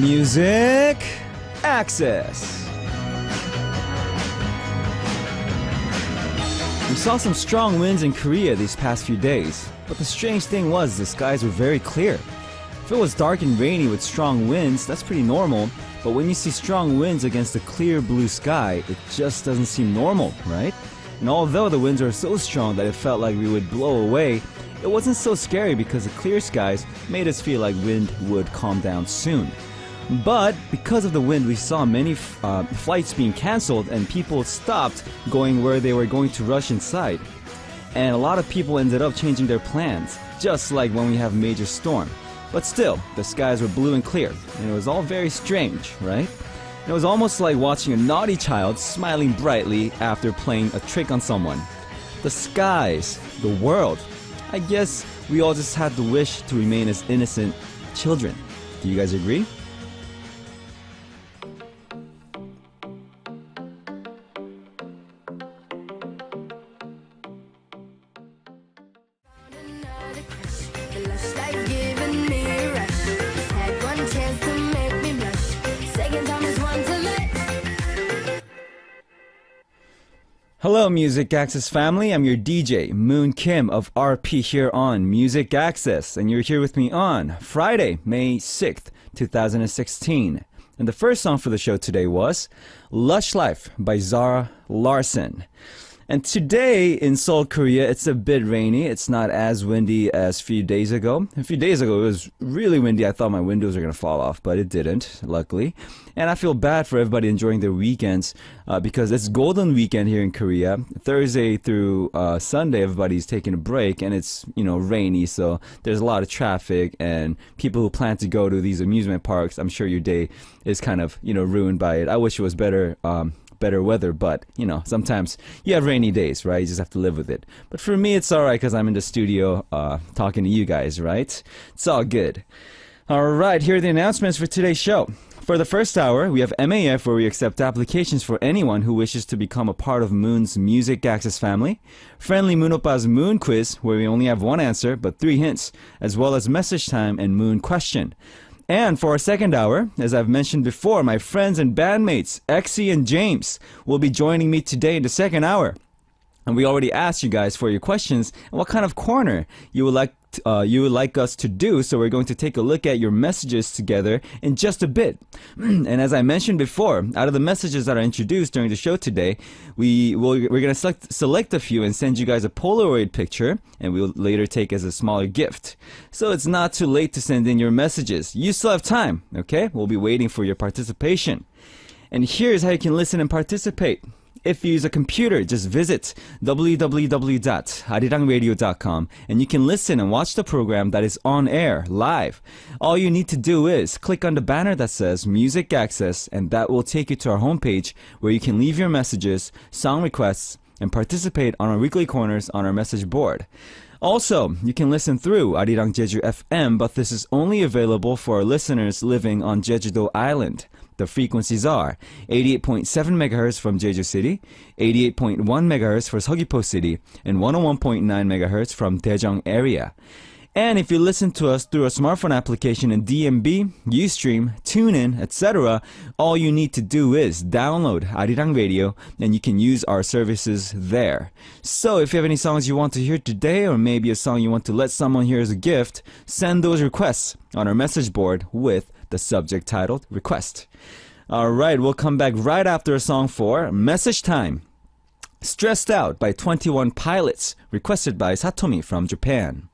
Music Access. We saw some strong winds in Korea these past few days, but the strange thing was the skies were very clear. If it was dark and rainy with strong winds, that's pretty normal, but when you see strong winds against a clear blue sky, it just doesn't seem normal, right? And although the winds were so strong that it felt like we would blow away, it wasn't so scary because the clear skies made us feel like wind would calm down soon. But because of the wind, we saw many flights being canceled and people stopped going where they were going to rush inside. And a lot of people ended up changing their plans, just like when we have a major storm. But still, the skies were blue and clear, and it was all very strange, right? It was almost like watching a naughty child smiling brightly after playing a trick on someone. The skies, the world. I guess we all just had the wish to remain as innocent children. Do you guys agree? Hello, Music Access family. I'm your DJ, Moon Kim of RP here on Music Access, and you're here with me on Friday, May 6th, 2016. And the first song for the show today was Lush Life by Zara Larsson. And today in Seoul, Korea, it's a bit rainy. It's not as windy as a few days ago. A few days ago, it was really windy. I thought my windows were going to fall off, but it didn't, luckily. And I feel bad for everybody enjoying their weekends because it's Golden Weekend here in Korea. Thursday through Sunday, everybody's taking a break, and it's, rainy, so there's a lot of traffic, and people who plan to go to these amusement parks, I'm sure your day is kind of, ruined by it. I wish it was better weather, but sometimes you have rainy days, right? You just have to live with it. But for me, it's alright because I'm in the studio talking to you guys, right? It's all good. Alright, here are the announcements for today's show. For the first hour, we have MAF, where we accept applications for anyone who wishes to become a part of Moon's Music Access family. Friendly Moon Oppa's Moon Quiz, where we only have one answer but 3 hints, as well as Message Time and Moon Question. And for our second hour, as I've mentioned before, my friends and bandmates, Exy and James, will be joining me today in the second hour. And we already asked you guys for your questions and what kind of corner you would like us to do, so we're going to take a look at your messages together in just a bit. And as I mentioned before, out of the messages that are introduced during the show today, we're going to select a few and send you guys a Polaroid picture, and we'll later take as a smaller gift. So it's not too late to send in your messages. You still have time, okay? We'll be waiting for your participation. And here's how you can listen and participate. If you use a computer, just visit www.arirangradio.com and you can listen and watch the program that is on air, live. All you need to do is click on the banner that says Music Access, and that will take you to our homepage where you can leave your messages, song requests, and participate on our weekly corners on our message board. Also, you can listen through Arirang Jeju FM, but this is only available for our listeners living on Jeju-do Island. The frequencies are 88.7 MHz from Jeju City, 88.1 MHz for Seogwipo City, and 101.9 MHz from Daejeong area. And if you listen to us through a smartphone application in DMB, Ustream, TuneIn, etc., all you need to do is download Arirang Radio, and you can use our services there. So if you have any songs you want to hear today, or maybe a song you want to let someone hear as a gift, send those requests on our message board with the subject titled Request. Alright, we'll come back right after a song for Message Time. Stressed Out by 21 Pilots, requested by Satomi from Japan.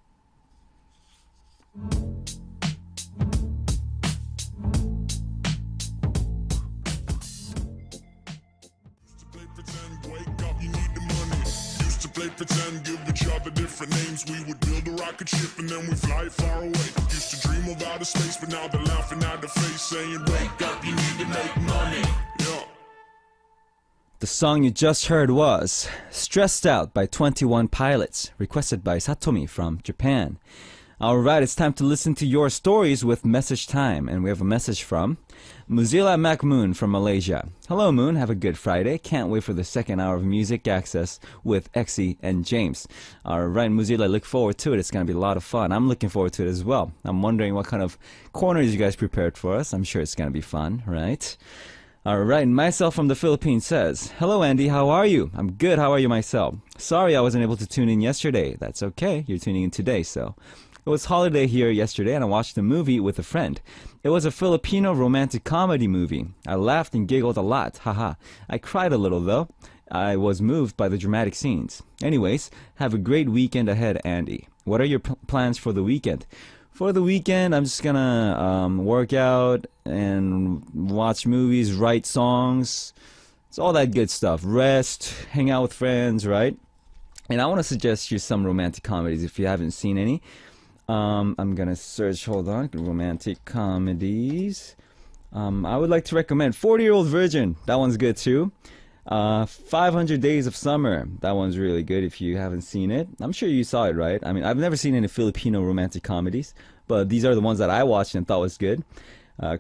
Play pretend, give each other different names. We would build a rocket ship and then we fly far away. Used to dream of outer space, but now they're laughing at the face, saying, wake up, you need to make money. Yeah. The song you just heard was Stressed Out by 21 Pilots, requested by Satomi from Japan. All right, it's time to listen to your stories with Message Time. And we have a message from Muzila Macmoon from Malaysia. Hello, Moon. Have a good Friday. Can't wait for the second hour of Music Access with Exie and James. All right, Muzila, look forward to it. It's going to be a lot of fun. I'm looking forward to it as well. I'm wondering what kind of corners you guys prepared for us. I'm sure it's going to be fun, right? All right, myself from the Philippines says, hello, Andy. How are you? I'm good. How are you, myself? Sorry I wasn't able to tune in yesterday. That's okay. You're tuning in today, so... It was holiday here yesterday and I watched a movie with a friend. It was a Filipino romantic comedy movie. I laughed and giggled a lot, haha. I cried a little though. I was moved by the dramatic scenes. Anyways, have a great weekend ahead, Andy. What are your plans for the weekend? For the weekend, I'm just gonna work out and watch movies, write songs. It's all that good stuff. Rest, hang out with friends, right? And I want to suggest you some romantic comedies if you haven't seen any. I'm gonna search, hold on, romantic comedies. I would like to recommend 40-Year-Old Virgin. That one's good too. 500 Days of Summer. That one's really good if you haven't seen it. I'm sure you saw it, right? I mean, I've never seen any Filipino romantic comedies, but these are the ones that I watched and thought was good.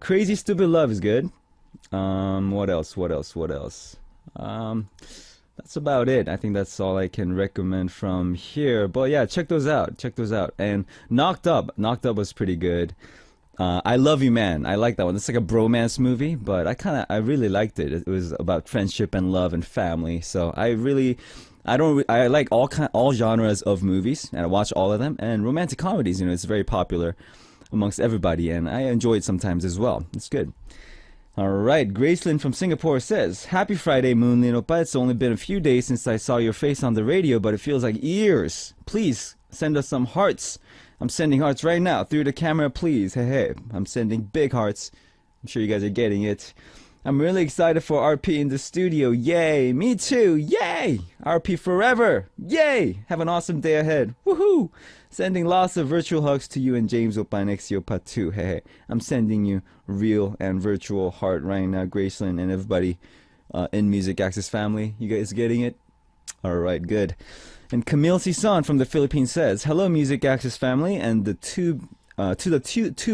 Crazy Stupid Love is good. What else? That's about it. I think that's all I can recommend from here. But yeah, check those out. And Knocked Up was pretty good. I Love You Man. I like that one. It's like a bromance movie, but I really liked it. It was about friendship and love and family. So I like all genres of movies, and I watch all of them. And romantic comedies, it's very popular amongst everybody, and I enjoy it sometimes as well. It's good. Alright, Gracelyn from Singapore says, Happy Friday, Moonlin Oppa. It's only been a few days since I saw your face on the radio, but it feels like years. Please, send us some hearts. I'm sending hearts right now, through the camera, please. Hey, I'm sending big hearts. I'm sure you guys are getting it. I'm really excited for RP in the studio. Yay! Me too! Yay! RP forever! Yay! Have an awesome day ahead. Woohoo! Sending lots of virtual hugs to you and James Oppa and Exie Oppa too. Hey, I'm sending you real and virtual heart right now, Graceland and everybody in Music Access family. You guys getting it? Alright, good. And Camille Sison from the Philippines says, hello, Music Access family, and the two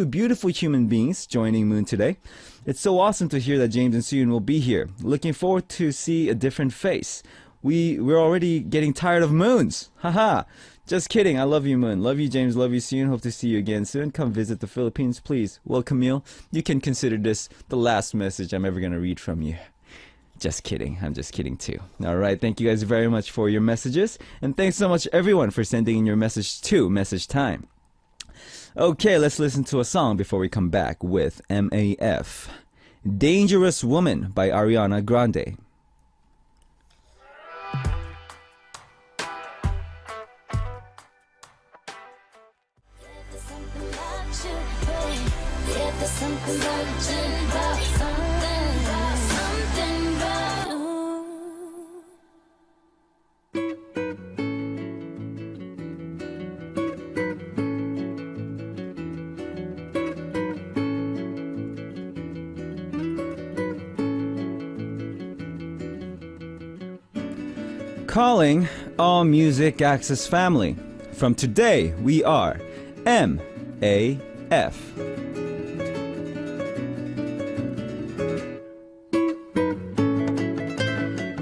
beautiful human beings joining Moon today. It's so awesome to hear that James and Suyun will be here. Looking forward to see a different face. We're already getting tired of moons. Haha. Just kidding. I love you, Moon. Love you, James. Love you, Suyun. Hope to see you again soon. Come visit the Philippines, please. Well, Camille, you can consider this the last message I'm ever going to read from you. Just kidding. I'm just kidding too. All right. Thank you guys very much for your messages. And thanks so much, everyone, for sending in your message to Message Time. Okay, let's listen to a song before we come back with MAF. Dangerous Woman by Ariana Grande. Calling all Music Access family. From today, we are MAF.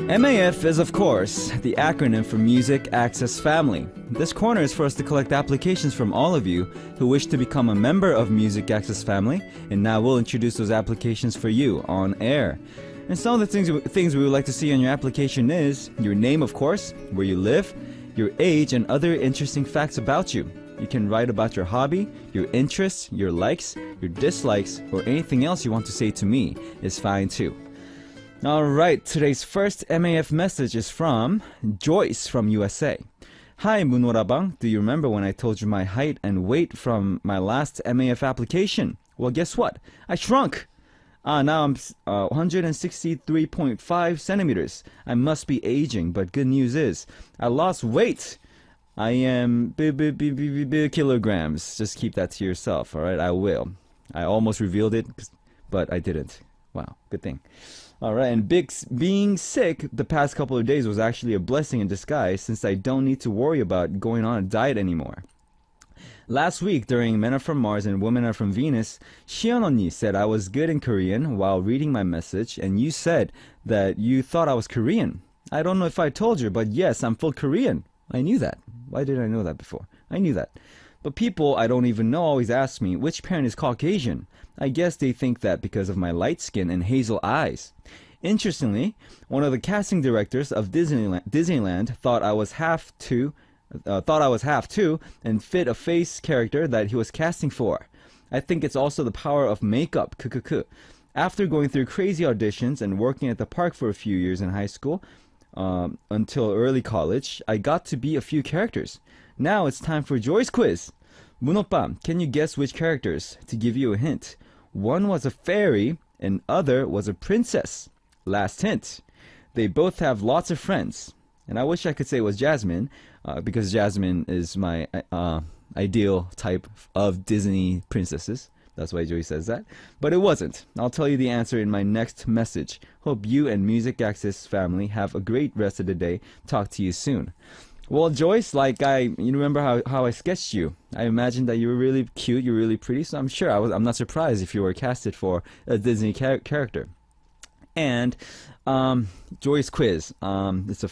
MAF is, of course, the acronym for Music Access Family. This corner is for us to collect applications from all of you who wish to become a member of Music Access Family, and now we'll introduce those applications for you on air. And some of the things we would like to see on your application is your name, of course, where you live, your age, and other interesting facts about you. You can write about your hobby, your interests, your likes, your dislikes, or anything else you want to say to me is fine too. Alright, today's first MAF message is from Joyce from USA. Hi, Munwarabang. Do you remember when I told you my height and weight from my last MAF application? Well, guess what? I shrunk! Now I'm 163.5 centimeters. I must be aging, but good news is, I lost weight. I am kilograms. Just keep that to yourself, alright? I will. I almost revealed it, but I didn't. Wow, good thing. Alright, and being sick the past couple of days was actually a blessing in disguise since I don't need to worry about going on a diet anymore. Last week during Men Are From Mars and Women Are From Venus, Shion 언니 said I was good in Korean while reading my message, and you said that you thought I was Korean. I don't know if I told you, but yes, I'm full Korean. I knew that. Why didn't I know that before? I knew that. But people I don't even know always ask me, which parent is Caucasian? I guess they think that because of my light skin and hazel eyes. Interestingly, one of the casting directors of Disneyland thought I was half too, and fit a face character that he was casting for. I think it's also the power of makeup. After going through crazy auditions and working at the park for a few years in high school, until early college, I got to be a few characters. Now it's time for Joy's quiz. Moon oppa, can you guess which characters? To give you a hint, one was a fairy and other was a princess. Last hint, they both have lots of friends. And I wish I could say it was Jasmine, because Jasmine is my ideal type of Disney princesses. That's why Joey says that. But it wasn't. I'll tell you the answer in my next message. Hope you and Music Access family have a great rest of the day. Talk to you soon. Well, Joyce, you remember how I sketched you. I imagined that you were really cute, you were really pretty, so I'm not surprised if you were casted for a Disney character. And Joy's quiz. One's a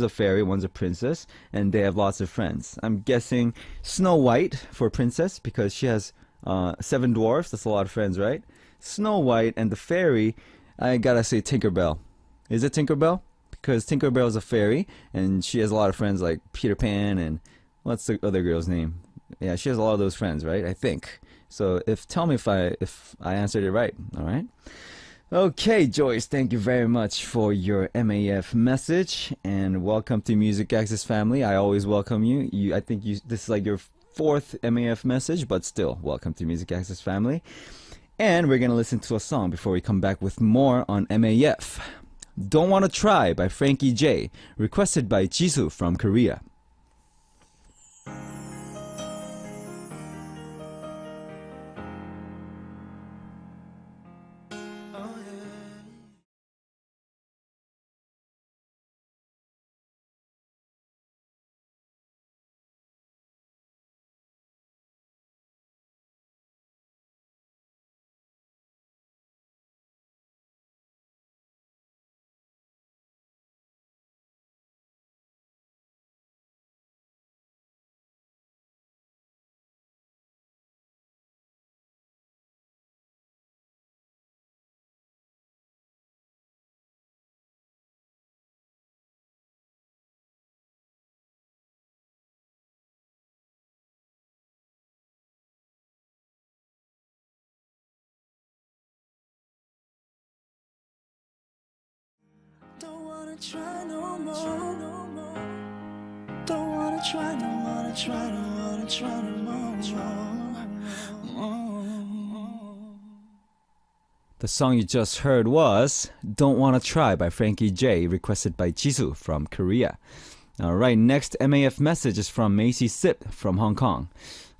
fairy, one's a princess, and they have lots of friends. I'm guessing Snow White for princess because she has 7 dwarfs. That's a lot of friends, right? Snow White and the fairy, I gotta say Tinkerbell. Is it Tinkerbell? Because Tinkerbell is a fairy, and she has a lot of friends like Peter Pan and what's the other girl's name? Yeah, she has a lot of those friends, right? I think. So tell me if I answered it right. All right. Okay, Joyce, thank you very much for your MAF message, and welcome to Music Access family. I always welcome you. I think this is like your 4th MAF message, but still, welcome to Music Access family. And we're gonna listen to a song before we come back with more on MAF. Don't Wanna Try by Frankie J, requested by Jisoo from Korea. Don't wanna try no more. Don't wanna try, don't wanna try, don't wanna try no more. The song you just heard was Don't Wanna Try by Frankie J, requested by Jisoo from Korea. Alright, next MAF message is from Macy Sip from Hong Kong.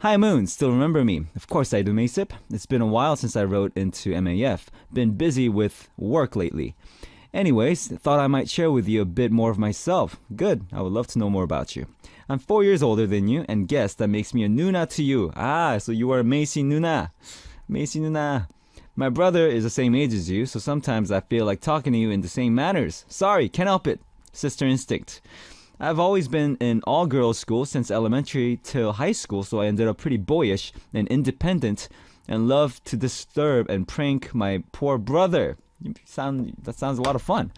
Hi Moon, still remember me? Of course I do, Macy. It's been a while since I wrote into MAF. Been busy with work lately. Anyways, thought I might share with you a bit more of myself. Good, I would love to know more about you. I'm 4 years older than you, and guess that makes me a Nuna to you. So you are Macy Nuna. Macy Nuna. My brother is the same age as you, so sometimes I feel like talking to you in the same manners. Sorry, can't help it. Sister instinct. I've always been in all-girls school since elementary till high school, so I ended up pretty boyish and independent and loved to disturb and prank my poor brother. That sounds a lot of fun.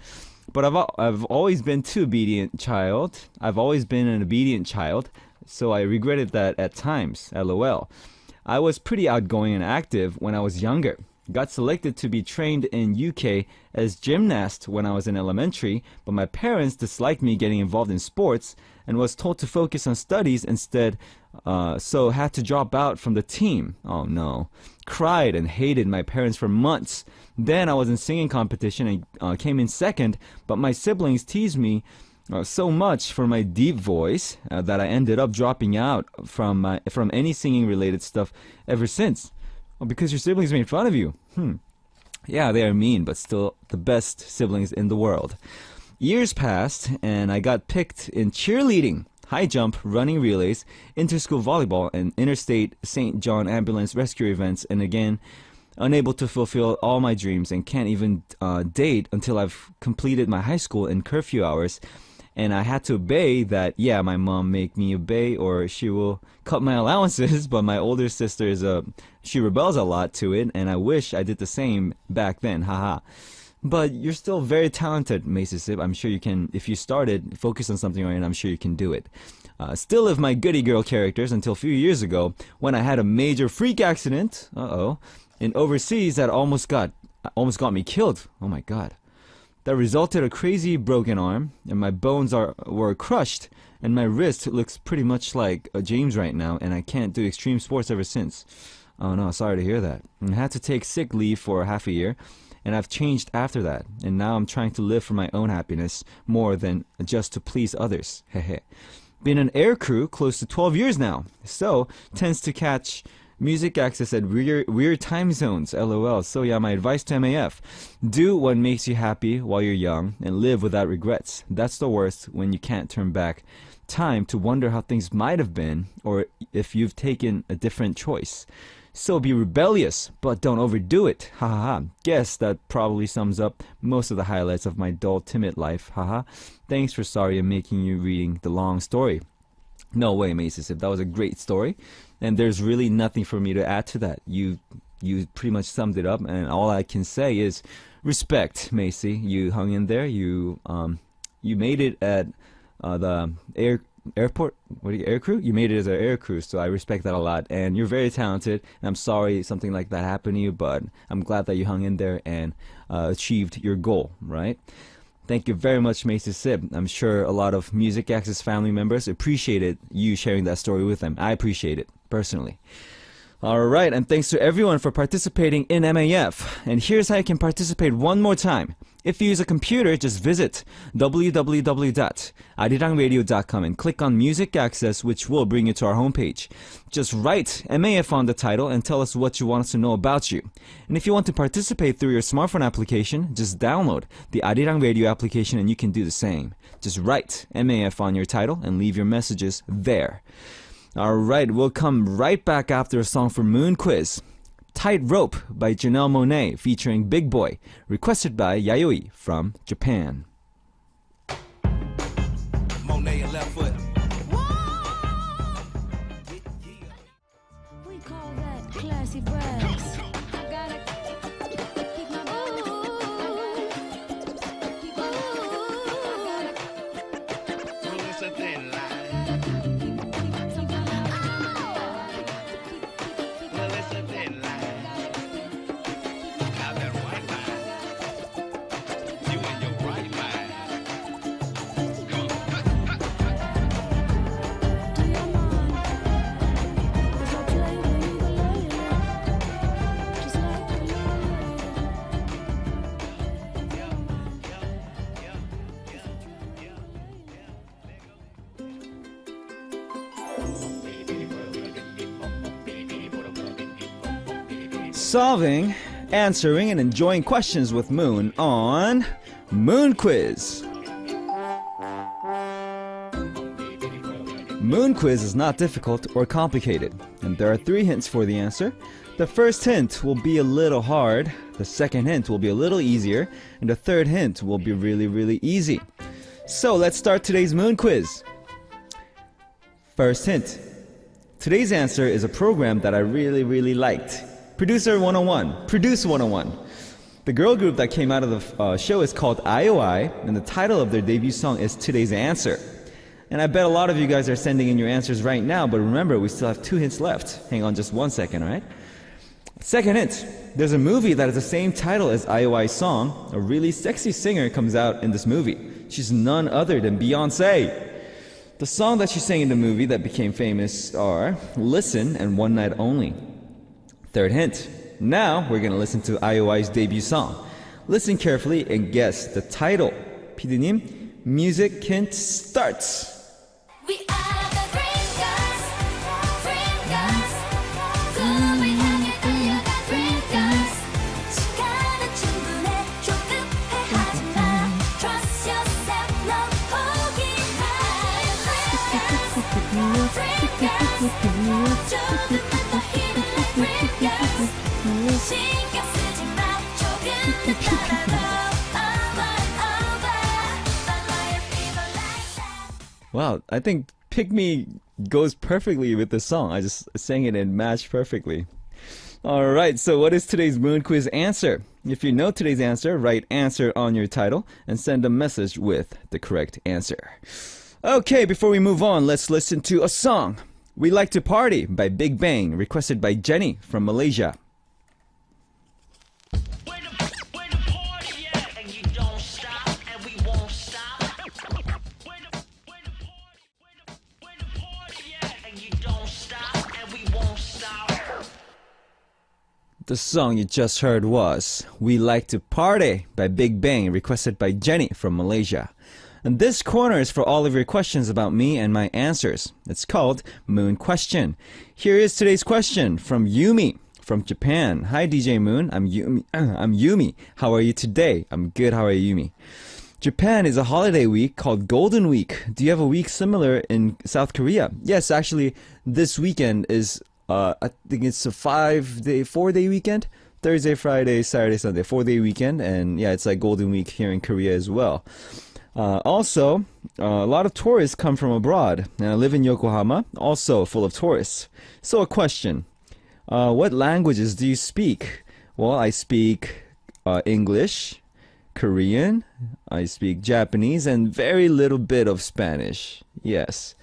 But I've always been an obedient child, so I regretted that at times, lol. I was pretty outgoing and active when I was younger. Got selected to be trained in UK as gymnast when I was in elementary, but my parents disliked me getting involved in sports and was told to focus on studies instead, so had to drop out from the team. Oh no. Cried and hated my parents for months. Then I was in singing competition and came in second, but my siblings teased me so much for my deep voice that I ended up dropping out from any singing related stuff ever since. Oh, because your siblings made fun of you. Yeah, they are mean, but still the best siblings in the world. Years passed, and I got picked in cheerleading. high jump, running relays, inter-school volleyball, and interstate St. John ambulance rescue events, and again, unable to fulfill all my dreams and can't even date until I've completed my high school in curfew hours. And I had to obey that, yeah, my mom make me obey or she will cut my allowances, but my older sister she rebels a lot to it, and I wish I did the same back then, haha. But you're still very talented, Macy Sip. I'm sure you can, if you started, focus on something right, and I'm sure you can do it. Still live my goody girl characters until a few years ago when I had a major freak accident, in overseas that almost got me killed. Oh my god. That resulted a crazy broken arm, and my bones were crushed, and my wrist looks pretty much like a James right now, and I can't do extreme sports ever since. Oh no, sorry to hear that. And I had to take sick leave for half a year, and I've changed after that, and now I'm trying to live for my own happiness more than just to please others. Hehe. Been an air crew close to 12 years now, so tends to catch music access at weird time zones, lol. So yeah, my advice to MAF: do what makes you happy while you're young and live without regrets. That's the worst, when you can't turn back time to wonder how things might have been or if you've taken a different choice. So be rebellious, but don't overdo it. Ha ha ha. Guess that probably sums up most of the highlights of my dull, timid life. Haha. Thanks for sorry I'm making you reading the long story. No way, Macy Sip. That was a great story, and there's really nothing for me to add to that. You pretty much summed it up, and all I can say is respect, Macy. You hung in there. You made it at the airport. What are you, air crew? You made it as an air crew, so I respect that a lot. And you're very talented. And I'm sorry something like that happened to you, but I'm glad that you hung in there and achieved your goal. Right? Thank you very much, Macy Sib. I'm sure a lot of Music Access family members appreciated you sharing that story with them. I appreciate it, personally. Alright, and thanks to everyone for participating in MAF. And here's how you can participate one more time. If you use a computer, just visit www.arirangradio.com and click on Music Access, which will bring you to our homepage. Just write MAF on the title and tell us what you want us to know about you. And if you want to participate through your smartphone application, just download the Arirang Radio application and you can do the same. Just write MAF on your title and leave your messages there. Alright, we'll come right back after a song for Moon Quiz. Tightrope by Janelle Monáe featuring Big Boy, requested by Yayoi from Japan. Monet and left foot. We call that classy brags. I gotta keep my Well, it's a thin line. Well, it's a thin line. Now that white line. You in your right mind. Come on. do your mind. As I play with the lady, just like the lady. Solving, answering, and enjoying questions with Moon on Moon Quiz. Moon Quiz is not difficult or complicated, and there are 3 hints for the answer. The first hint will be a little hard, the second hint will be a little easier, and the third hint will be really, really easy. So let's start today's Moon Quiz. First hint. Today's answer is a program that I really, really liked. Producer 101, Produce 101. The girl group that came out of the show is called IOI, and the title of their debut song is Today's Answer. And I bet a lot of you guys are sending in your answers right now, but remember, we still have 2 hints left. Hang on just 1 second, alright? Second hint. There's a movie that has the same title as IOI's song. A really sexy singer comes out in this movie. She's none other than Beyonce. The song that she sang in the movie that became famous are Listen and One Night Only. Third hint. Now we're gonna listen to IOI's debut song. Listen carefully and guess the title. 피디님, music hint starts. We are the dream girls, 꿈을 향해 달려가 dream girls. 시간은 충분해, 조급해 하지 마. Trust yourself, 넌 포기하지 마. Wow, I think Pick Me goes perfectly with the song. I just sang it and matched perfectly. Alright, so what is today's Moon Quiz answer? If you know today's answer, write answer on your title and send a message with the correct answer. Okay, before we move on, let's listen to a song. We Like to Party by Big Bang, requested by Jenny from Malaysia. The song you just heard was We Like to Party by Big Bang, requested by Jenny from Malaysia. And this corner is for all of your questions about me and my answers. It's called Moon Question. Here is today's question from Yumi from Japan. Hi DJ Moon, I'm Yumi. How are you today? I'm good. How are you, Yumi? Japan is a holiday week called Golden Week. Do you have a week similar in South Korea? Yes, actually, this weekend is I think it's a 4-day weekend. Thursday, Friday, Saturday, Sunday, 4-day weekend. And yeah, it's like Golden Week here in Korea as well. Also, a lot of tourists come from abroad. And I live in Yokohama, also full of tourists. So a question, what languages do you speak? Well, I speak English, Korean, I speak Japanese, and very little bit of Spanish. Yes.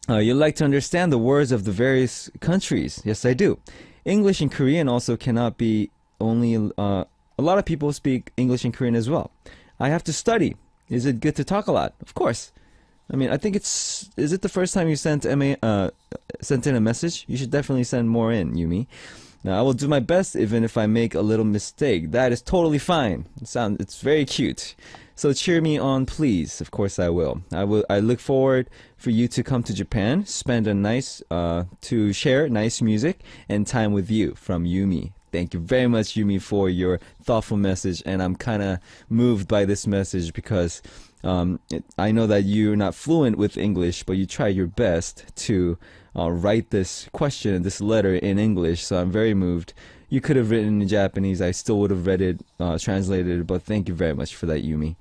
You like to understand the words of the various countries. Yes, I do. English and Korean also cannot be only... a lot of people speak English and Korean as well. I have to study. Is it good to talk a lot? Of course. I mean, I think it's... Is it the first time you sent in a message? You should definitely send more in, Yumi. Now, I will do my best even if I make a little mistake. That is totally fine. It's very cute. So cheer me on, please. Of course I will. I look forward for you to come to Japan, spend to share nice music and time with you, from Yumi. Thank you very much, Yumi, for your thoughtful message. And I'm kind of moved by this message because I know that you're not fluent with English, but you try your best to write this question, this letter in English. So I'm very moved. You could have written in Japanese. I still would have read it, translated it, but thank you very much for that, Yumi.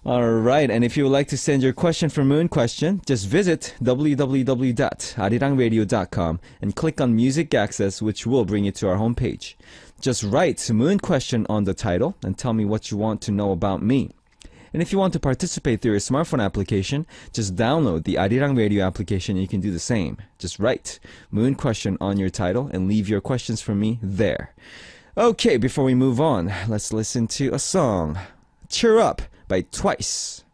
Alright, and if you would like to send your question for Moon Question, just visit www.arirangradio.com and click on Music Access, which will bring you to our homepage. Just write Moon Question on the title and tell me what you want to know about me. And if you want to participate through your smartphone application, just download the Arirang Radio application and you can do the same. Just write Moon Question on your title and leave your questions for me there. Okay, before we move on, let's listen to a song. Cheer Up by Twice.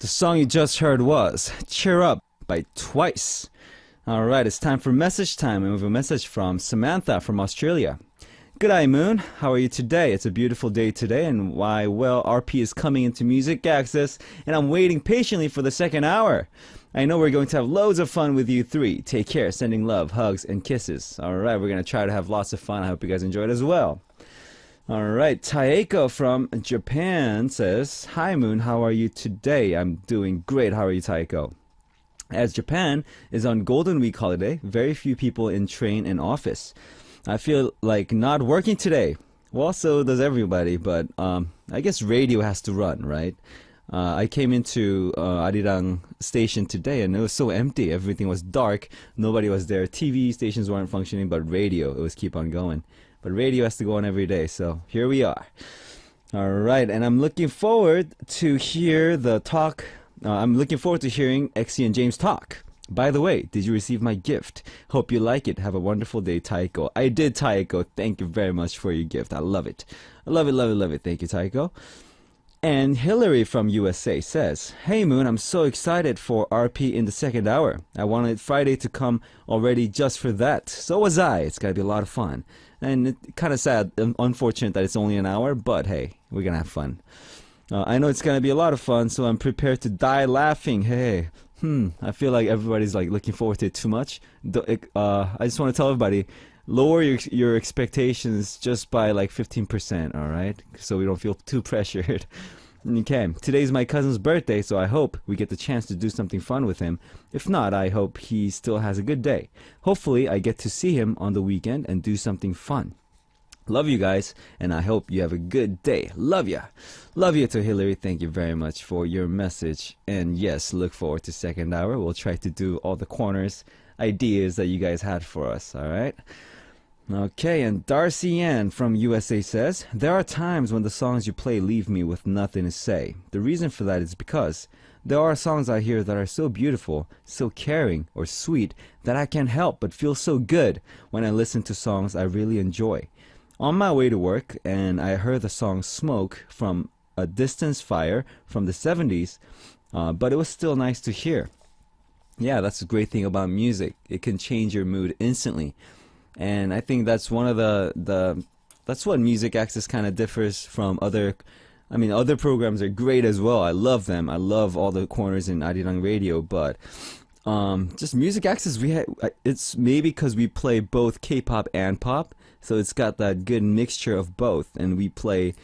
The song you just heard was Cheer Up by Twice. Alright, it's time for message time, and we have a message from Samantha from Australia. G'day Moon, how are you today? It's a beautiful day today, and why, well, RP is coming into Music Access, and I'm waiting patiently for the second hour. I know we're going to have loads of fun with you three. Take care, sending love, hugs, and kisses. Alright, we're going to try to have lots of fun. I hope you guys enjoy it as well. Alright, Taeko from Japan says, Hi Moon, how are you today? I'm doing great. How are you, Taeko? As Japan is on Golden Week holiday, very few people in train and office. I feel like not working today. Well, so does everybody, but I guess radio has to run, right? I came into Arirang station today and it was so empty. Everything was dark. Nobody was there. TV stations weren't functioning, but radio, it was keep on going. But radio has to go on every day, so here we are. Alright, and I'm looking forward to hear the talk. I'm looking forward to hearing Exie and James talk. By the way, did you receive my gift? Hope you like it. Have a wonderful day, Taeko. I did, Taeko. Thank you very much for your gift. I love it. I love it, love it, love it. Thank you, Taeko. And Hillary from USA says, Hey Moon, I'm so excited for RP in the second hour. I wanted Friday to come already just for that. So was I. It's going to be a lot of fun. And it's kind of sad, unfortunate that it's only an hour, but hey, we're going to have fun. I know it's going to be a lot of fun, so I'm prepared to die laughing. Hey, I feel like everybody's like looking forward to it too much. I just want to tell everybody, lower your expectations just by like 15%, all right? So we don't feel too pressured. Okay, today's my cousin's birthday, so I hope we get the chance to do something fun with him. If not, I hope he still has a good day. Hopefully, I get to see him on the weekend and do something fun. Love you guys, and I hope you have a good day. Love ya. Love you to Hillary. Thank you very much for your message. And yes, look forward to second hour. We'll try to do all the corners, ideas that you guys had for us, all right? Okay, and Darcy Ann from USA says, there are times when the songs you play leave me with nothing to say. The reason for that is because there are songs I hear that are so beautiful, so caring, or sweet that I can't help but feel so good when I listen to songs I really enjoy. On my way to work, and I heard the song Smoke from A Distance Fire from the 70s, but it was still nice to hear. Yeah, that's the great thing about music. It can change your mood instantly. And I think that's one of that's what Music Access kind of differs from other programs are great as well. I love them. I love all the corners in Arirang Radio, but just Music Access, it's maybe because we play both K-pop and pop, so it's got that good mixture of both, and we play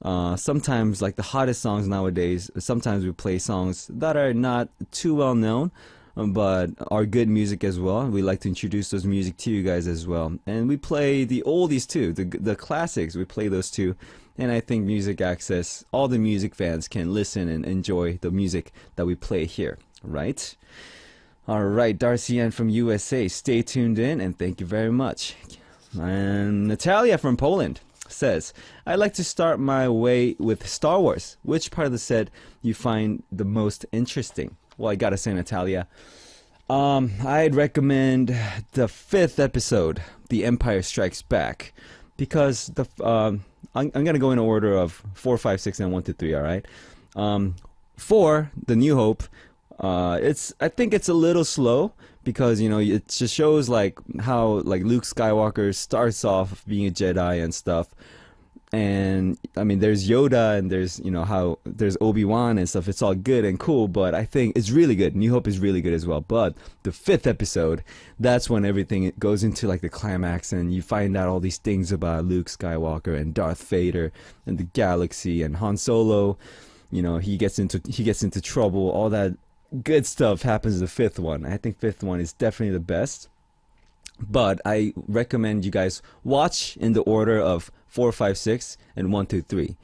sometimes like the hottest songs nowadays. Sometimes we play songs that are not too well known, but are good music as well. We like to introduce those music to you guys as well. And we play the oldies too, the classics. We play those too. And I think Music Access, all the music fans can listen and enjoy the music that we play here, right? All right, Darcy Ann from USA, stay tuned in and thank you very much. And Natalia from Poland says, I'd like to start my way with Star Wars. Which part of the set you find the most interesting? Well, I gotta say, Natalia, I'd recommend the 5th episode, The Empire Strikes Back, because I'm gonna go in order of 4, 5, 6, and 1 to 3. All right. 4, The New Hope. I think it's a little slow because it just shows like how like Luke Skywalker starts off being a Jedi and stuff. And I mean, there's Yoda and there's how there's Obi-Wan and stuff. It's all good and cool, but I think it's really good. New Hope is really good as well. But the 5th episode, that's when everything goes into like the climax, and you find out all these things about Luke Skywalker and Darth Vader and the galaxy and Han Solo. He gets into trouble. All that good stuff happens in the 5th one. I think 5th one is definitely the best. But I recommend you guys watch in the order of 4, 5, 6, and 1, 2, 3.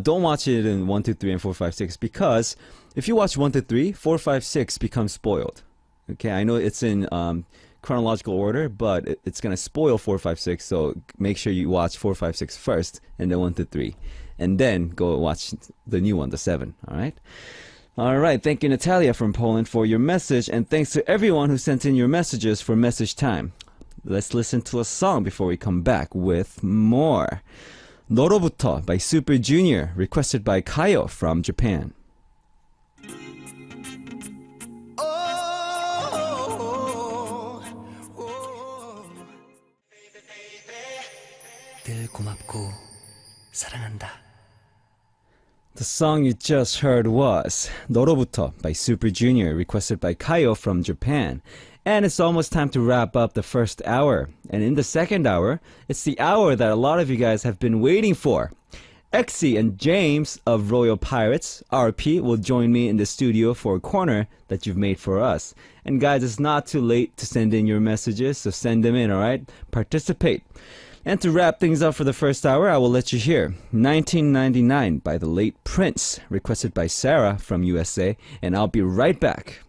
Don't watch it in 1, 2, 3, and 4, 5, 6, because if you watch 1 to 3, 4, 5, 6 becomes spoiled. Okay, I know it's in chronological order, but it's gonna spoil 4, 5, 6. So make sure you watch 4, 5, 6 first, and then 1 to 3, and then go watch the new one, the 7. All right. All right, thank you, Natalia from Poland, for your message, and thanks to everyone who sent in your messages for message time. Let's listen to a song before we come back with more. 너로부터 by Super Junior, requested by Kayo from Japan. 늘 고맙고 사랑한다. The song you just heard was 너로부터 by Super Junior, requested by Kayo from Japan. And it's almost time to wrap up the first hour. And in the second hour, it's the hour that a lot of you guys have been waiting for. Exy and James of Royal Pirates, RP, will join me in the studio for a corner that you've made for us. And guys, it's not too late to send in your messages, so send them in, alright? Participate. And to wrap things up for the first hour, I will let you hear 1999 by the late Prince, requested by Sarah from USA, and I'll be right back.